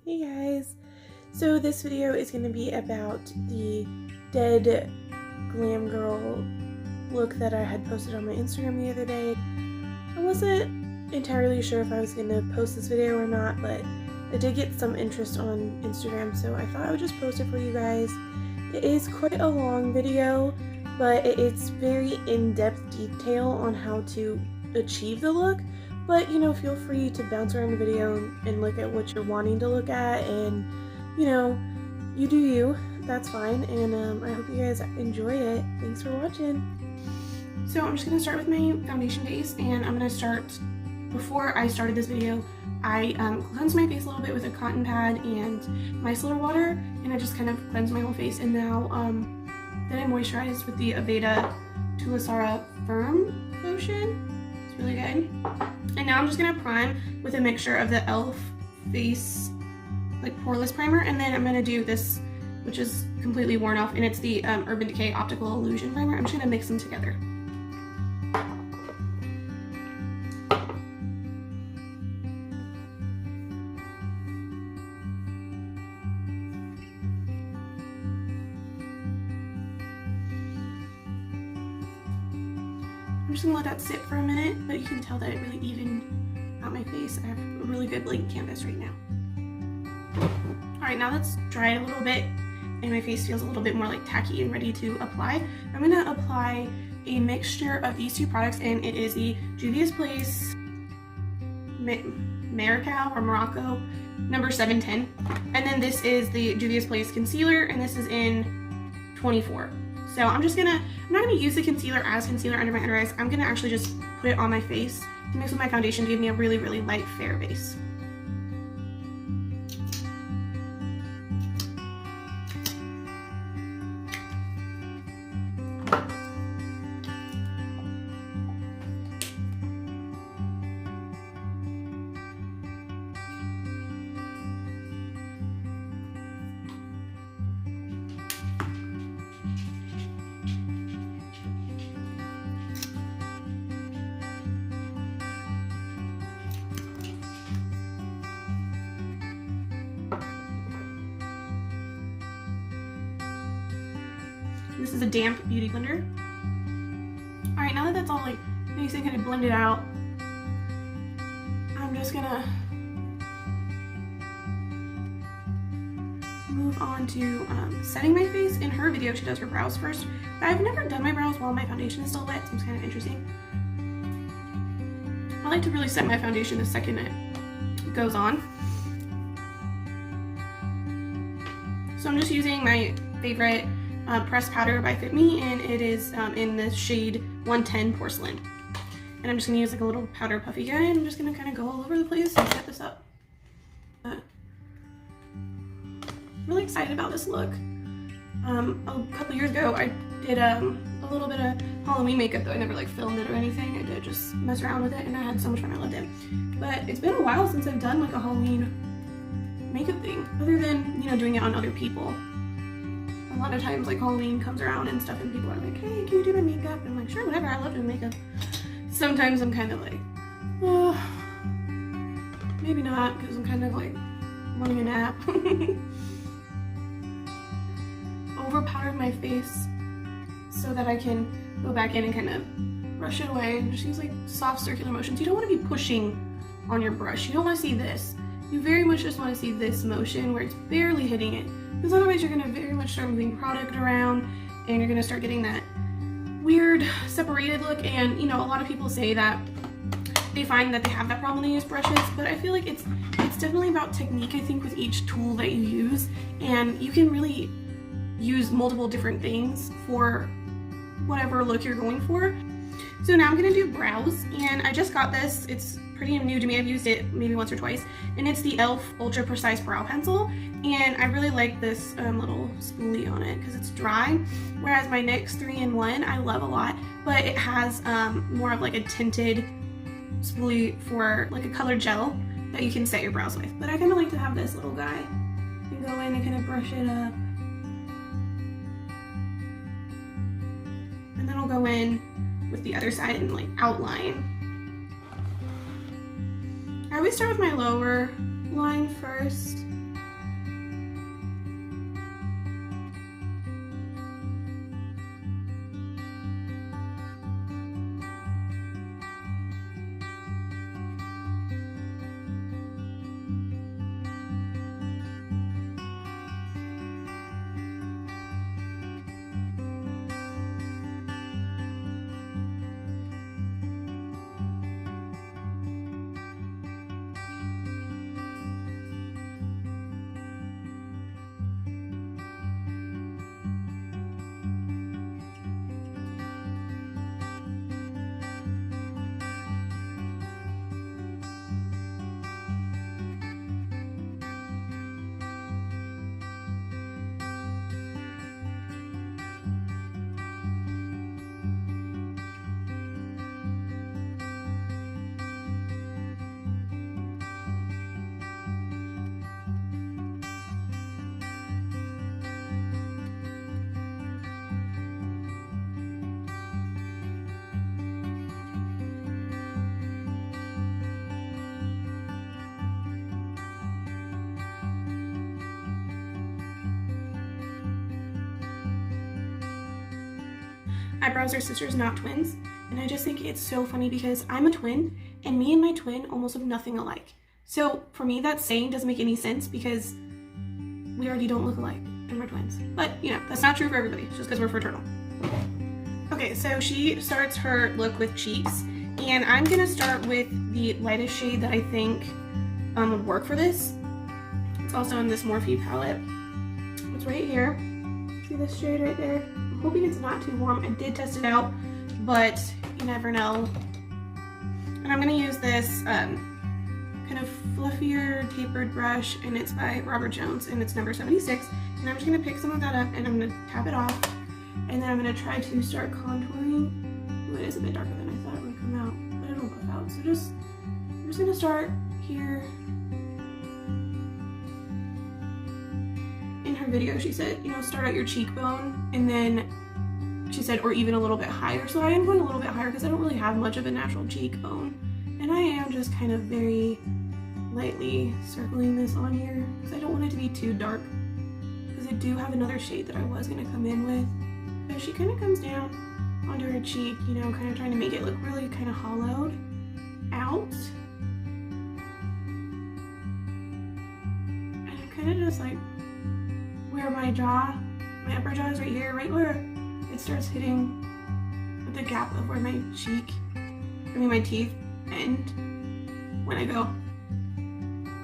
Hey guys! So this video is going to be about the dead glam girl look that I had posted on my Instagram the other day. I wasn't entirely sure if I was going to post this video or not, but I did get some interest on Instagram, so I thought I would just post it for you guys. It is quite a long video, but it's very in-depth detail on how to achieve the look. But, you know, feel free to bounce around the video and look at what you're wanting to look at, and, you know, you do you. That's fine, and I hope you guys enjoy it. Thanks for watching. So I'm just going to start with my foundation base, and I'm going to start, before I started this video, I cleansed my face a little bit with a cotton pad and micellar water, and I just kind of cleansed my whole face, and now then I moisturized with the Aveda Tulasara Firm Lotion. It's really good. And now I'm just gonna prime with a mixture of the e.l.f. face like poreless primer, and then I'm gonna do this, which is completely worn off, and it's the Urban Decay Optical Illusion primer. I'm just gonna mix them together. I'm just gonna let that sit for a minute, but you can tell that it really evened out my face. I have a really good blank canvas right now. Alright, now that's dried a little bit and my face feels a little bit more like tacky and ready to apply. I'm gonna apply a mixture of these two products, and it is the Juvia's Place Maracao or Morocco number 710. And then this is the Juvia's Place concealer, and this is in 24. So I'm not gonna use the concealer as concealer under my under eyes. I'm gonna actually just put it on my face to mix with my foundation to give me a really, really light, fair base. This is a damp beauty blender. Alright, now that that's all like nice and kind of blended out, I'm just gonna move on to setting my face. In her video, she does her brows first. But I've never done my brows while my foundation is still wet, so it's kind of interesting. I like to really set my foundation the second it goes on. So I'm just using my favorite pressed powder by Fit Me, and it is in the shade 110 Porcelain. And I'm just going to use like a little powder puffy guy, and I'm just going to kind of go all over the place and set this up. Really excited about this look. A couple years ago I did a little bit of Halloween makeup, though I never like filmed it or anything. I did just mess around with it, and I had so much fun. I loved it. But it's been a while since I've done like a Halloween makeup thing, other than, you know, doing it on other people. A lot of times like Halloween comes around and stuff, and people are like, hey, can you do my makeup? And I'm like, sure, whatever, I love doing makeup. Sometimes I'm kind of like, oh, maybe not, because I'm kind of like wanting a nap. Over powdered my face so that I can go back in and kind of brush it away and just use like soft circular motions. You don't want to be pushing on your brush. You don't want to see this. You very much just want to see this motion where it's barely hitting it, because otherwise you're going to very much start moving product around and you're going to start getting that weird separated look. And you know, a lot of people say that they find that they have that problem when they use brushes, but I feel like it's definitely about technique, I think, with each tool that you use, and you can really use multiple different things for whatever look you're going for. So now I'm going to do brows, and I just got this. It's pretty new to me. I've used it maybe once or twice, and it's the e.l.f. Ultra Precise Brow Pencil, and I really like this little spoolie on it because it's dry, whereas my NYX 3-in-1 I love a lot, but it has more of like a tinted spoolie for like a colored gel that you can set your brows with. But I kind of like to have this little guy and go in and kind of brush it up, and then I'll go in with the other side and like outline. I always start with my lower line first, eyebrows are sisters, not twins. And I just think it's so funny because I'm a twin, and me and my twin almost look nothing alike. So for me, that saying doesn't make any sense because we already don't look alike and we're twins. But, you know, that's not true for everybody, just because we're fraternal. Okay, so she starts her look with cheeks, and I'm gonna start with the lightest shade that I think would work for this. It's also in this Morphe palette. It's right here. See this shade right there? I'm hoping it's not too warm. I did test it out, but you never know. And I'm gonna use this kind of fluffier tapered brush, and it's by Robert Jones, and it's number 76. And I'm just gonna pick some of that up, and I'm gonna tap it off, and then I'm gonna try to start contouring. Ooh, it is a bit darker than I thought it would come out, but it'll buff out. So I'm just gonna start here. In her video, she said, you know, start at your cheekbone, and then she said, or even a little bit higher. So I am going a little bit higher because I don't really have much of a natural cheekbone, and I am just kind of very lightly circling this on here because I don't want it to be too dark, because I do have another shade that I was going to come in with. So she kind of comes down onto her cheek, you know, kind of trying to make it look really kind of hollowed out. And I'm kind of just like where my upper jaw is right here, right where it starts hitting the gap of where my teeth end when I go.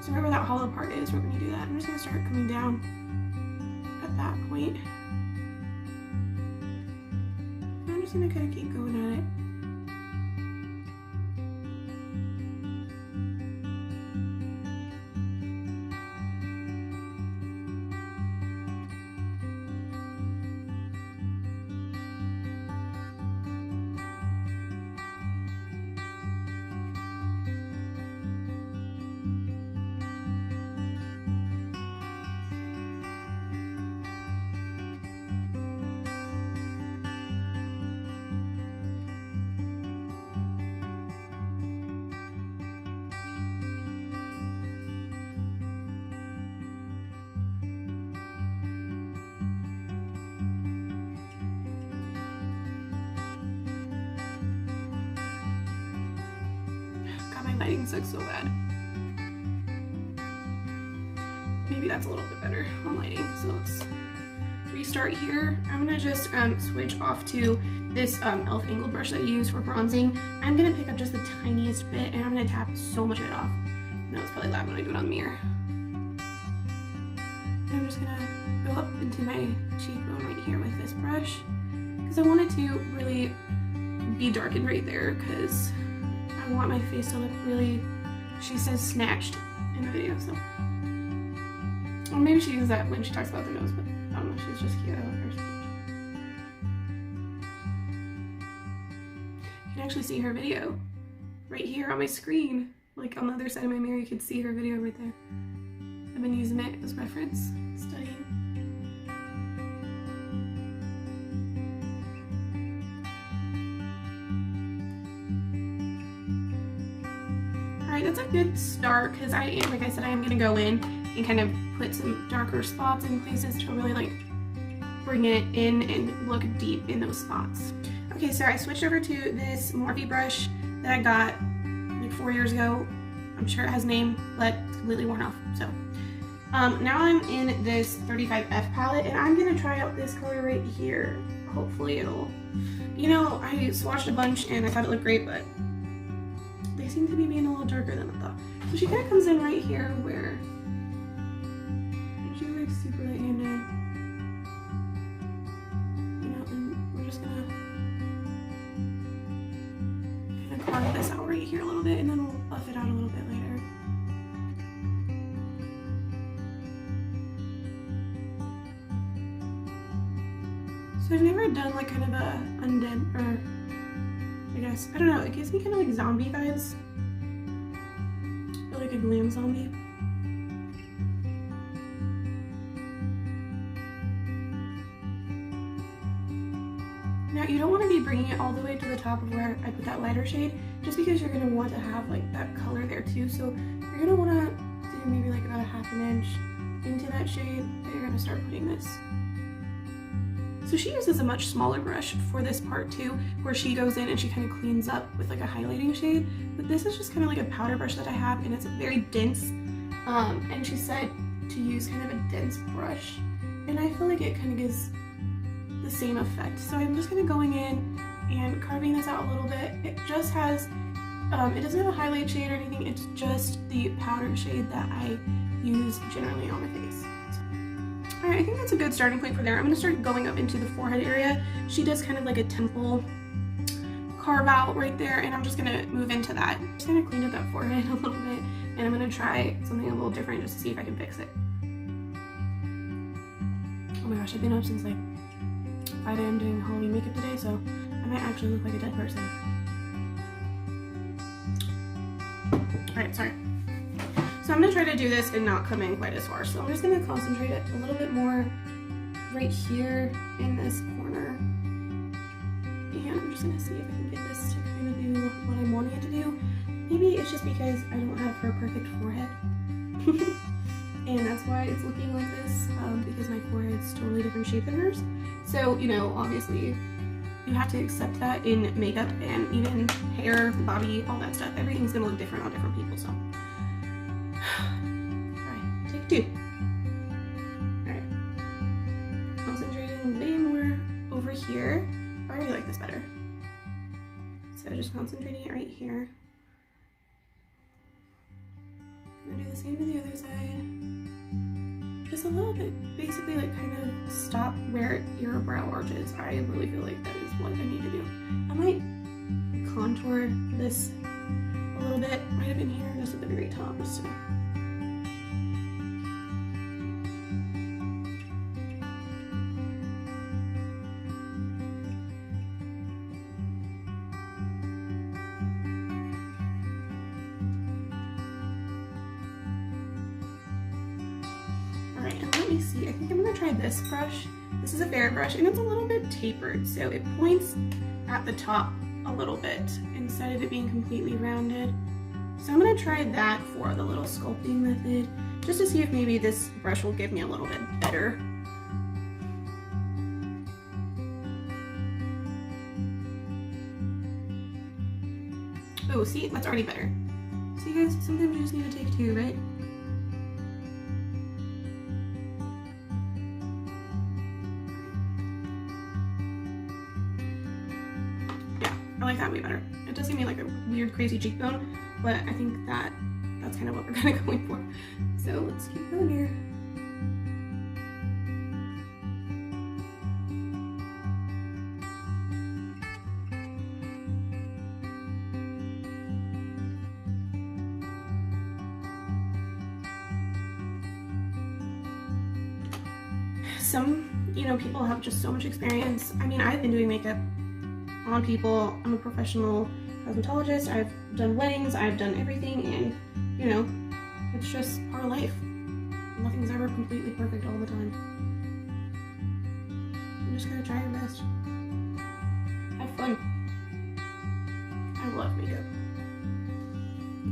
So right where that hollow part is, we're going to do that. I'm just going to start coming down at that point. And I'm just going to kind of keep going at it. Lighting sucks so bad. Maybe that's a little bit better on lighting. So let's restart here. I'm gonna just switch off to this e.l.f. angled brush that I use for bronzing. I'm gonna pick up just the tiniest bit, and I'm gonna tap so much of it off. No, it's probably loud when I do it on the mirror. And I'm just gonna go up into my cheekbone right here with this brush, because I want it to really be darkened right there, because I want my face to look really, she says, snatched in the video, so. Or maybe she uses that when she talks about the nose, but I don't know, she's just cute. I love her so much. You can actually see her video right here on my screen. Like on the other side of my mirror, you can see her video right there. I've been using it as reference, studying. That's a good start, because like I said, I am going to go in and kind of put some darker spots in places to really like bring it in and look deep in those spots. Okay, so I switched over to this Morphe brush that I got like 4 years ago. I'm sure it has a name, but it's completely worn off. So now I'm in this 35F palette, and I'm going to try out this color right here. Hopefully it'll, you know, I swatched a bunch and I thought it looked great, but they seem to be being a little darker than I thought. So she kind of comes in right here where she's like super light-handed. You know, and we're just gonna kind of carve this out right here a little bit, and then we'll buff it out a little bit later. So I've never done like kind of a undent, or I guess, I don't know, it gives me kind of like zombie vibes. Or like a glam zombie. Now you don't want to be bringing it all the way to the top of where I put that lighter shade, just because you're going to want to have like that color there too. So you're going to want to do maybe like about a ½ inch into that shade that you're going to start putting this So she uses a much smaller brush for this part too, where she goes in and she kind of cleans up with like a highlighting shade. But this is just kind of like a powder brush that I have, and it's very dense. And she said to use kind of a dense brush, and I feel like it kind of gives the same effect. So I'm just kind of going in and carving this out a little bit. It just has, it doesn't have a highlight shade or anything. It's just the powder shade that I use generally on my face. Alright, I think that's a good starting point for there. I'm going to start going up into the forehead area. She does kind of like a temple carve out right there, and I'm just going to move into that. I'm just going to clean up that forehead a little bit, and I'm going to try something a little different just to see if I can fix it. Oh my gosh, I've been up since like 5 AM doing Halloween makeup today, so I might actually look like a dead person. Alright, sorry. So I'm going to try to do this and not come in quite as far. So I'm just going to concentrate it a little bit more right here in this corner. And I'm just going to see if I can get this to kind of do what I'm wanting it to do. Maybe it's just because I don't have her perfect forehead. And that's why it's looking like this, because my forehead's totally different shape than hers. So, you know, obviously you have to accept that in makeup and even hair, body, all that stuff. Everything's going to look different on different people, so. Alright, take 2. Alright. Concentrating way more over here. I already like this better. So just concentrating it right here. I'm gonna do the same to the other side. Just a little bit, basically like kind of stop where your brow arches. I really feel like that is what I need to do. I might contour this a little bit, right up in here, just at the very top. So. Alright, and let me see. I think I'm going to try this brush. This is a ferret brush, and it's a little bit tapered, so it points at the top a little bit instead of it being completely rounded. So I'm going to try that for the little sculpting method, just to see if maybe this brush will give me a little bit better. Oh, see? That's already better. See guys, sometimes you just need to take 2, right? I like that way better. It does give me like a weird crazy cheekbone, but I think that's kind of what we're kind of going for. So let's keep going here. Some, you know, people have just so much experience. I mean, I've been doing makeup on people. I'm a professional cosmetologist. I've done weddings, I've done everything, and you know, it's just part of life. Nothing's ever completely perfect all the time. You just gotta try your best. Have fun. I love makeup.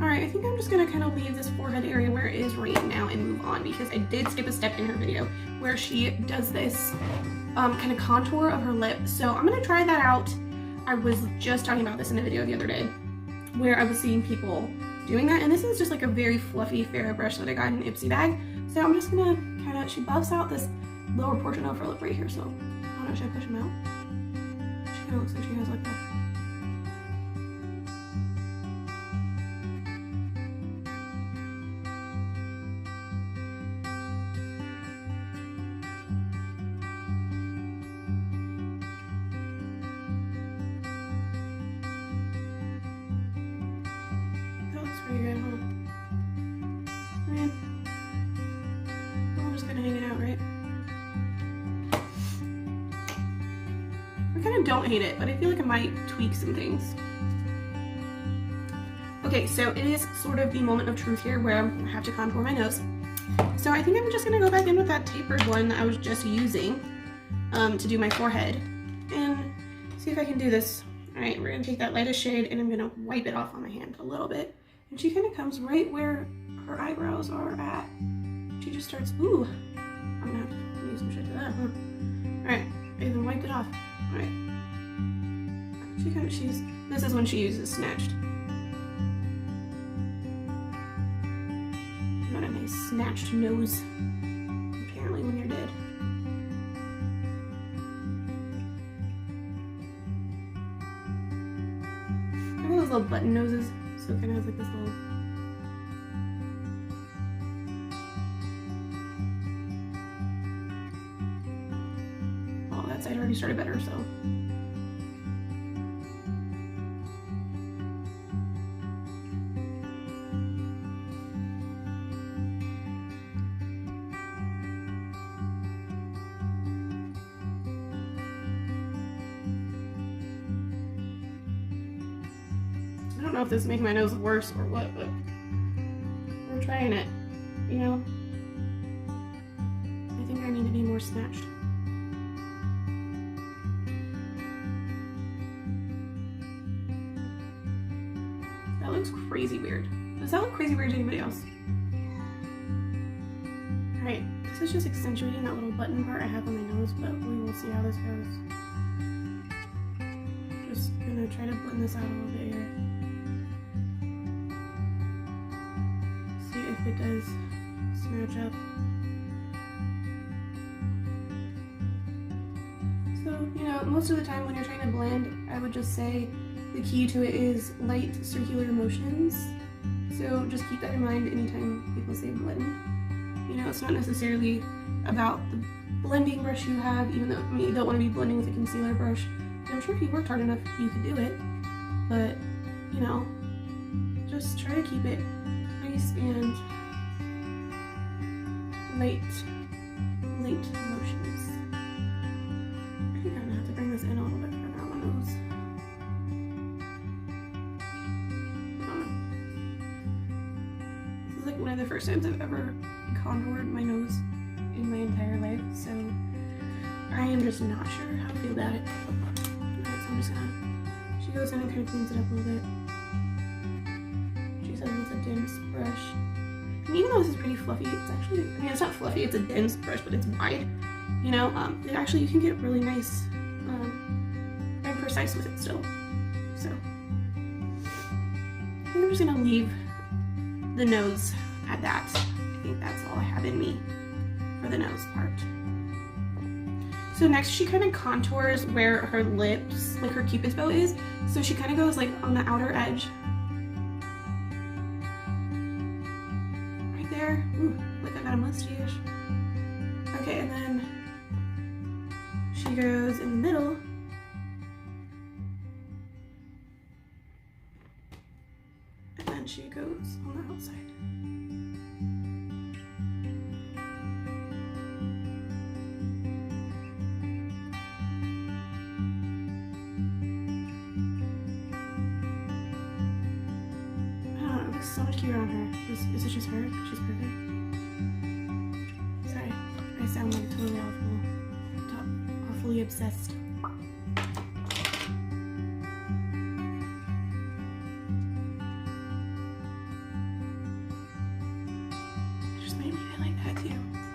Alright, I think I'm just gonna kind of leave this forehead area where it is right now and move on, because I did skip a step in her video where she does this kind of contour of her lip. So I'm gonna try that out. I was just talking about this in a video the other day where I was seeing people doing that, and this is just like a very fluffy ferret brush that I got in an Ipsy bag. So I'm just gonna kind of, she buffs out this lower portion of her lip right here, so I don't know, should I push him out? She kind of looks like she has like that. Pretty good, huh? Man. I'm just gonna hang it out, right? I kind of don't hate it, but I feel like I might tweak some things. Okay, so it is sort of the moment of truth here where I have to contour my nose. So I think I'm just gonna go back in with that tapered one that I was just using to do my forehead and see if I can do this. All right, we're gonna take that lightest shade and I'm gonna wipe it off on my hand a little bit. And she kind of comes right where her eyebrows are at. She just starts, ooh, I'm gonna have to use some shit to that, huh? Alright, I even wiped it off. Alright. This is when she uses Snatched. You want a nice snatched nose. Apparently when you're dead. I have those little button noses, so it kind of has like this little... Oh, that side already started better, so... I don't know if this is making my nose worse or what, but we're trying it, you know? I think I need to be more snatched. That looks crazy weird. Does that look crazy weird to anybody else? Alright, this is just accentuating that little button part I have on my nose, but we will see how this goes. Just gonna try to blend this out a little bit here. If it does snatch up. So, you know, most of the time when you're trying to blend, I would just say the key to it is light circular motions. So just keep that in mind anytime people say blend. You know, it's not necessarily about the blending brush you have, even though you don't want to be blending with a concealer brush. I'm sure if you worked hard enough, you could do it. But, you know, just try to keep it nice and light motions. I think I'm gonna have to bring this in a little bit further on my nose. This is like one of the first times I've ever contoured my nose in my entire life, so I am just not sure how I feel about it. Alright, so I'm just gonna, she goes in and kind of cleans it up a little bit. She says it's a dense brush. And even though this is pretty fluffy, it's actually, I mean, it's not fluffy, it's a dense brush, but it's wide. You know, it actually, you can get really nice and precise with it still. So, I think I'm just gonna leave the nose at that. I think that's all I have in me for the nose part. So next she kind of contours where her lips, like her cupid's bow is. So she kind of goes like on the outer edge. Right there. Ooh, like I got a mustache. Okay, and then she goes in the middle. And then she goes on the outside. So much cuter on her. Is it just her? She's perfect. Sorry, I sound like totally awfully obsessed. It just made me feel like that too. I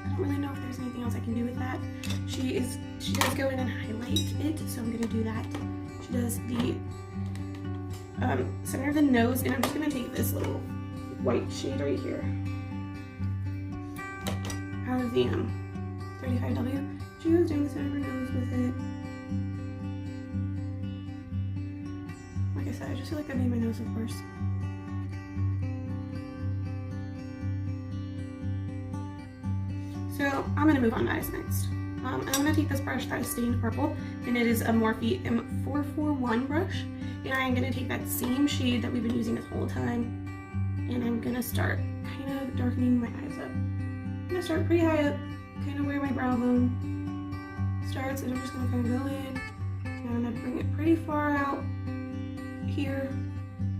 don't really know if there's anything else I can do with that. She does go in and highlight it, so I'm gonna do that. She does the center of the nose, and I'm just gonna take this little white shade right here out of the 35W. She goes down the center of her nose with it. Like I said, I just feel like I made my nose look worse. So I'm gonna move on to eyes next. And I'm gonna take this brush that is stained purple, and it is a Morphe M441 brush. And I'm going to take that same shade that we've been using this whole time, and I'm going to start kind of darkening my eyes up. I'm going to start pretty high up, kind of where my brow bone starts, and I'm just going to kind of go in, and I'm going to bring it pretty far out here.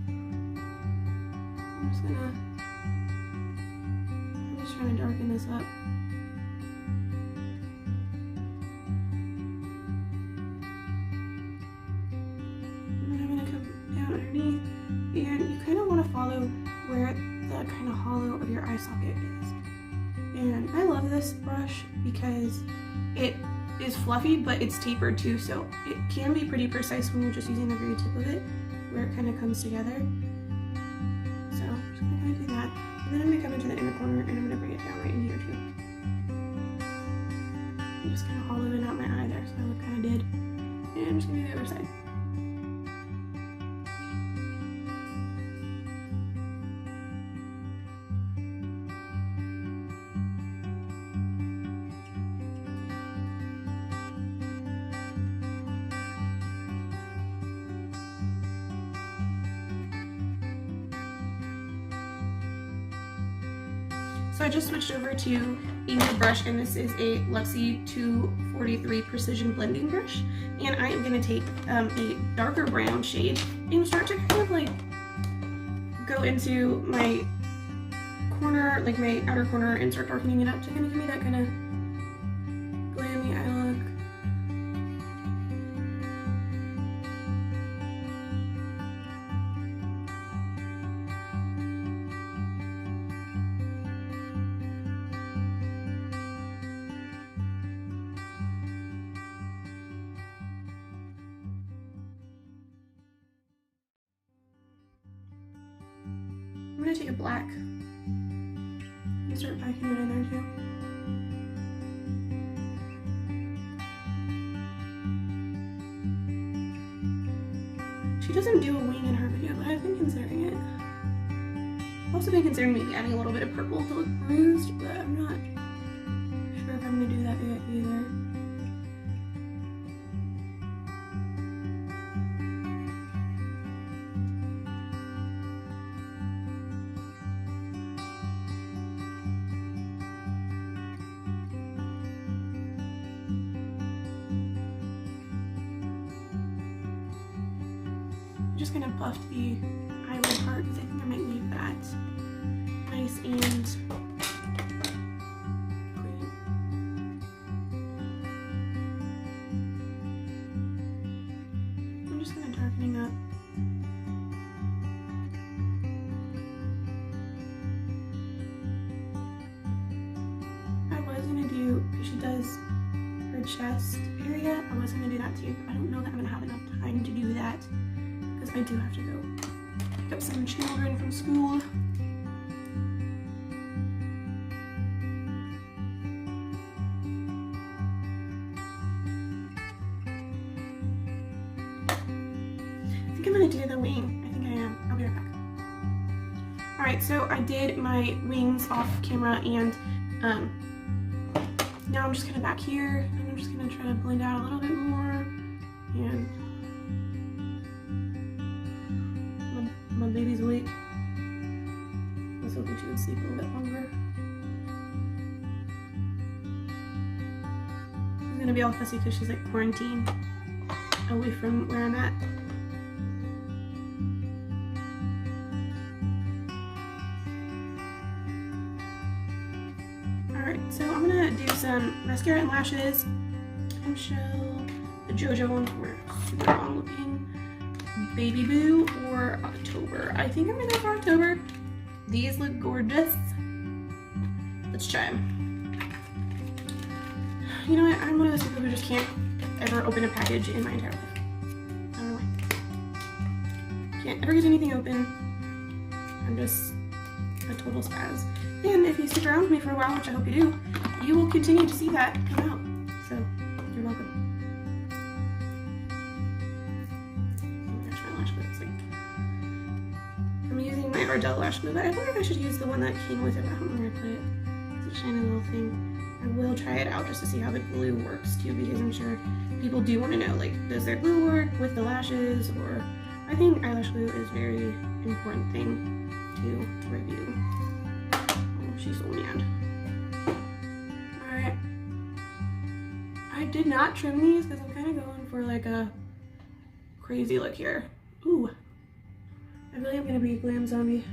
I'm just trying to darken this up. Underneath, and you kind of want to follow where the kind of hollow of your eye socket is. And I love this brush because it is fluffy, but it's tapered too, so it can be pretty precise when you're just using the very tip of it, where it kind of comes together. So I'm just gonna kind of do that, and then I'm gonna come into the inner corner and I'm gonna bring it down right in here too. I'm just kind of hollowing out my eye there, so I look kind of dead. And I'm just gonna do the other side. So I just switched over to a new brush, and this is a Luxie 243 Precision Blending Brush. And I am going to take a darker brown shade and start to kind of like go into my corner, like my outer corner, and start darkening it up to kind of give me that kind of glammy eye look. I'm gonna take a black and start packing it in there too. She doesn't do a wing in her video, but I've been considering it. I've also been considering maybe adding a little bit of purple to look bruised, but I'm not sure if I'm gonna do that yet either. I'm just gonna buff the eyelid part because I think I might leave that nice and green. I'm just kind of darkening up. I was gonna do, because she does her chest area, I was gonna do that too. I don't know that I'm gonna have enough time to do that, because I do have to go pick up some children from school. I think I'm gonna do the wing. I think I am. I'll be right back. Alright, so I did my wings off camera, and now I'm just kind of back here, and I'm just gonna try to blend out a little bit more. And my baby's awake. I was hoping she would sleep a little bit longer. She's gonna be all fussy because she's like quarantined away from where I'm at. Alright, so I'm gonna do some mascara and lashes. Bombshell, the JoJo one for super long looking. Baby Boo or October. I think I'm gonna go for October. These look gorgeous. Let's try them. You know what? I'm one of those people who just can't ever open a package in my entire life. I don't know why. Can't ever get anything open. I'm just a total spaz. And if you stick around with me for a while, which I hope you do, you will continue to see that come out. So, you're welcome. I'm using my Ardell lash glue, but I wonder if I should use the one that came with it. I don't know where I put it. It's a shiny little thing. I will try it out just to see how the glue works too, because I'm sure people do want to know, like, does their glue work with the lashes? Or I think eyelash glue is a very important thing to review. Oh, she's so mad. Alright. I did not trim these because I'm kind of going for like a crazy look here. Ooh. I really am gonna be a glam zombie.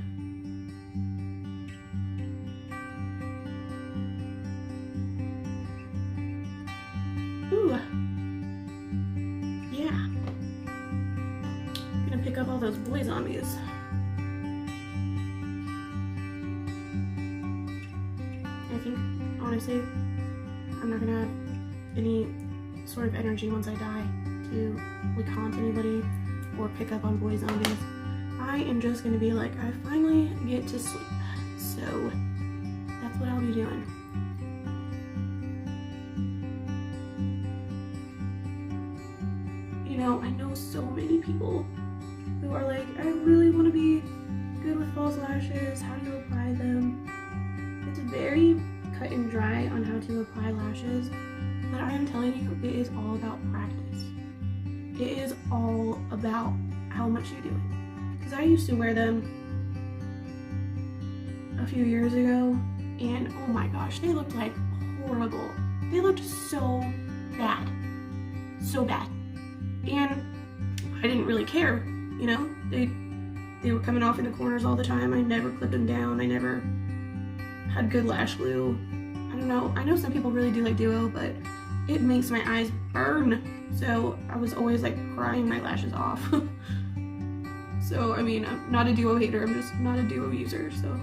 Ooh. Yeah. I'm gonna pick up all those boy zombies. I think, honestly, I'm not gonna have any sort of energy once I die to like haunt anybody or pick up on boy zombies. I am just gonna be like, I finally get to sleep. So that's what I'll be doing. You know, I know so many people who are like, I really want to be good with false lashes. How do you apply them? It's very cut and dry on how to apply lashes, but I am telling you, it is all about practice. It is all about how much you do it. Because I used to wear them a few years ago, and oh my gosh, they looked like horrible. They looked so bad. So bad. And I didn't really care, you know? They were coming off in the corners all the time. I never clipped them down. I never had good lash glue. I don't know. I know some people really do like duo, but it makes my eyes burn. So I was always like crying my lashes off. So, I mean, I'm not a duo hater. I'm just not a duo user. So,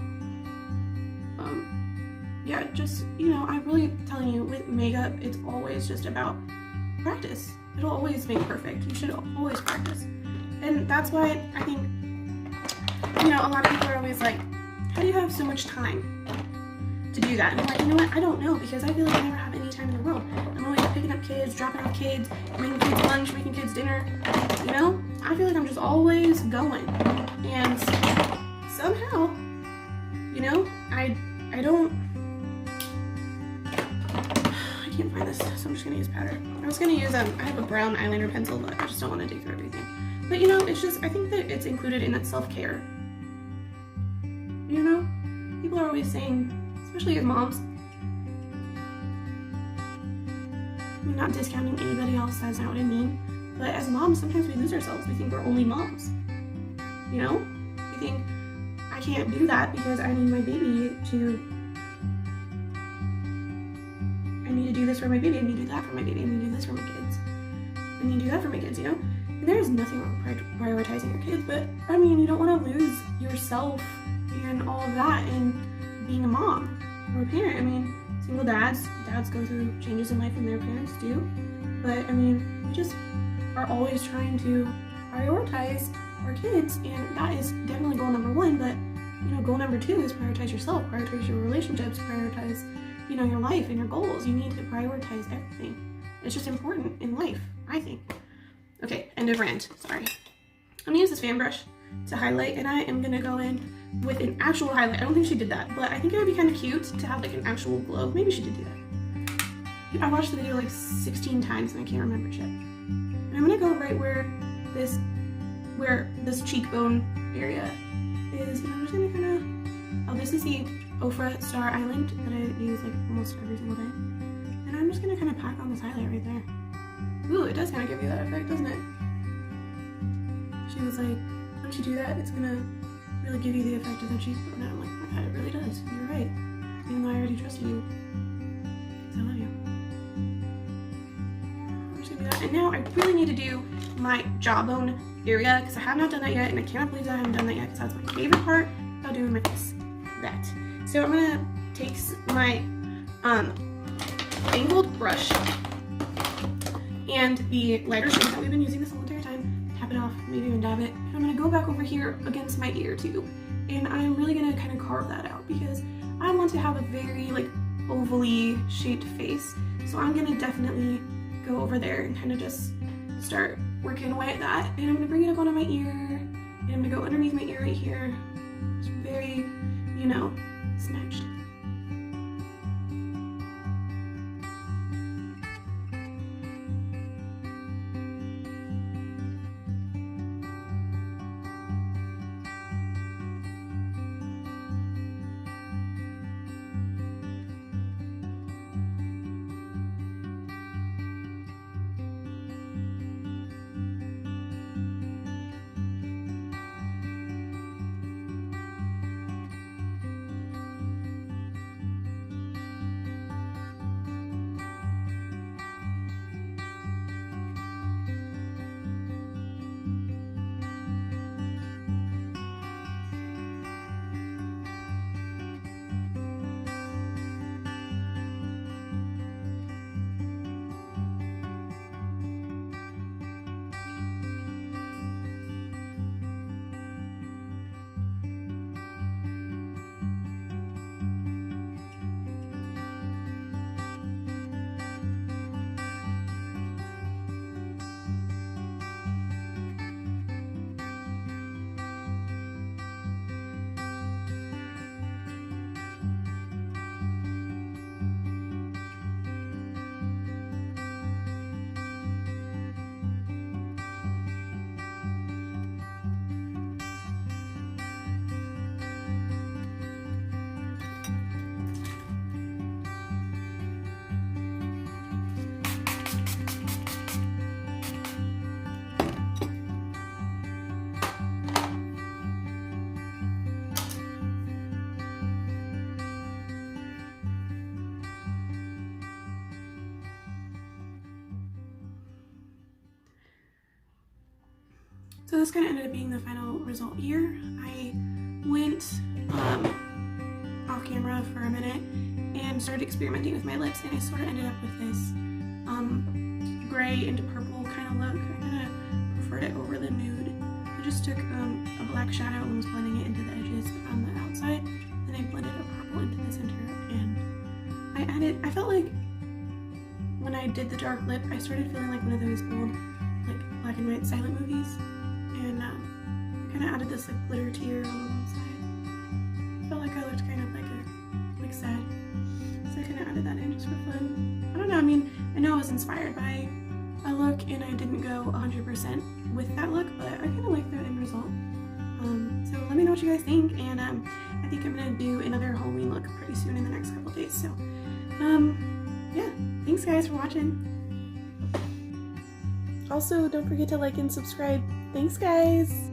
yeah, just, you know, I'm really telling you, with makeup, it's always just about practice. It'll always make perfect. You should always practice. And that's why I think, you know, a lot of people are always like, how do you have so much time to do that? And I'm like, you know what? I don't know, because I feel like I never have any time in the world. I'm always picking up kids, dropping off kids, making kids lunch, making kids dinner. You know? I feel like I'm just always going. And somehow, you know, I can't find this, so I'm just gonna use powder. I was gonna use, I have a brown eyeliner pencil, but I just don't want to dig through everything. But you know, it's just, I think that it's included in that self-care. You know? People are always saying, especially as moms, I'm not discounting anybody else, that's not what I mean, but as moms, sometimes we lose ourselves. We think we're only moms. You know? We think, I can't do that because I need my baby to, I need to do this for my baby, I need to do that for my baby, I need to do this for my kids. I need to do that for my kids, you know? And there's nothing wrong with prioritizing your kids, but I mean, you don't want to lose yourself and all of that in being a mom or a parent. I mean, single dads go through changes in life and their parents do, but I mean, we just are always trying to prioritize our kids, and that is definitely goal number one. But you know, goal number two is prioritize yourself, prioritize your relationships, prioritize, you know, your life and your goals. You need to prioritize everything. It's just important in life, I think. Okay, end of rant. Sorry. I'm gonna use this fan brush to highlight, and I am gonna go in with an actual highlight. I don't think she did that, but I think it would be kind of cute to have like an actual glow. Maybe she did do that. I watched the video like 16 times and I can't remember shit. And I'm gonna go right where this cheekbone area is, and I'm just gonna kind of, oh, this is the Ofra Star Island that I use like almost every single day. And I'm just gonna kind of pack on this highlight right there. Ooh, it does kind of give you that effect, doesn't it? She was like, once you do that, it's gonna really give you the effect of the cheekbone. And I'm like, oh my god, it really does. You're right. Even though I already trusted you. Because I love you. I'm just gonna do that. And now I really need to do my jawbone area, because I have not done that yet, and I cannot believe that I haven't done that yet, because that's my favorite part about doing my face. That. So I'm gonna take my angled brush and the lighter shade that we've been using this whole entire time, tap it off, maybe even dab it, and I'm gonna go back over here against my ear too, and I'm really gonna kind of carve that out because I want to have a very like ovally shaped face. So I'm gonna definitely go over there and kind of just start working away at that, and I'm gonna bring it up onto my ear, and I'm gonna go underneath my ear right here. It's very, you know, snatched. So this kind of ended up being the final result here. I went off camera for a minute and started experimenting with my lips, and I sort of ended up with this gray into purple kind of look. I kind of preferred it over the nude. I just took a black shadow and was blending it into the edges on the outside, and I blended a purple into the center, and I felt like when I did the dark lip, I started feeling like one of those old like black and white silent movies, and I kind of added this like glitter tear on one side. I felt like I looked kind of like sad, so I kind of added that in just for fun. I don't know, I mean, I know I was inspired by a look and I didn't go 100% with that look, but I kind of like the end result. So let me know what you guys think, and I think I'm gonna do another Halloween look pretty soon in the next couple days. So yeah, thanks guys for watching. Also, don't forget to like and subscribe. Thanks guys!